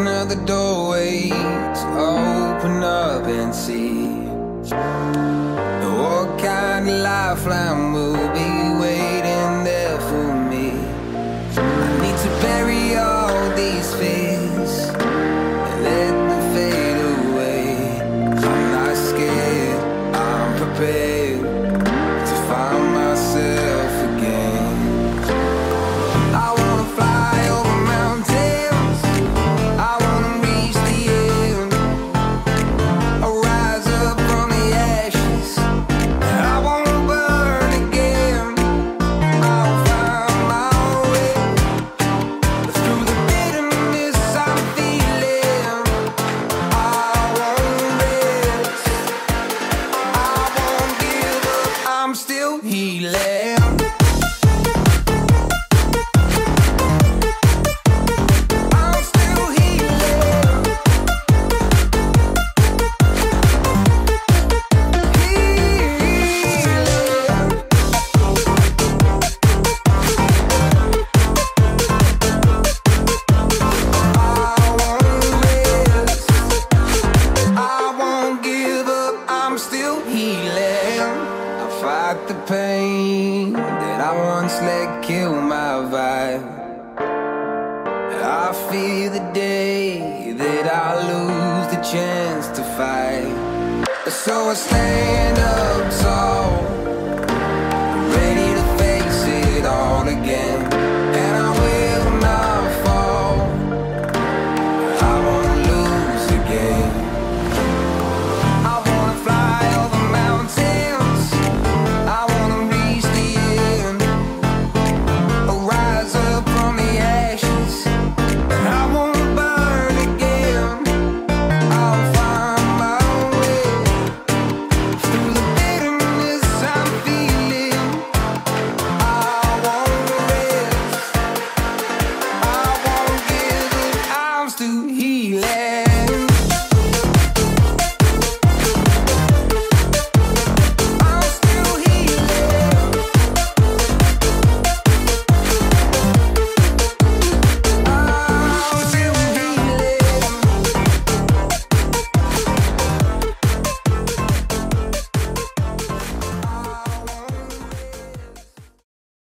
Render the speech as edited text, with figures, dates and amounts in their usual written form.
another doorway to open up and see what kind of lifeline will be waiting there for me. I need to bury all these fears and let them fade away. I'm not scared, I'm prepared to find myself again. I wanna fly over mountains, I wanna reach the end. I'll rise up from the ashes, I wanna burn again. I'll find my way through the bitterness I'm feeling. I won't rest, I won't give up, I'm still healing. I'm still healing. I won't rest, I won't give up, I'm still healing. I fight the pain that I once let kill my vibe. I fear the day that I lose the chance to fight. So I stand up tall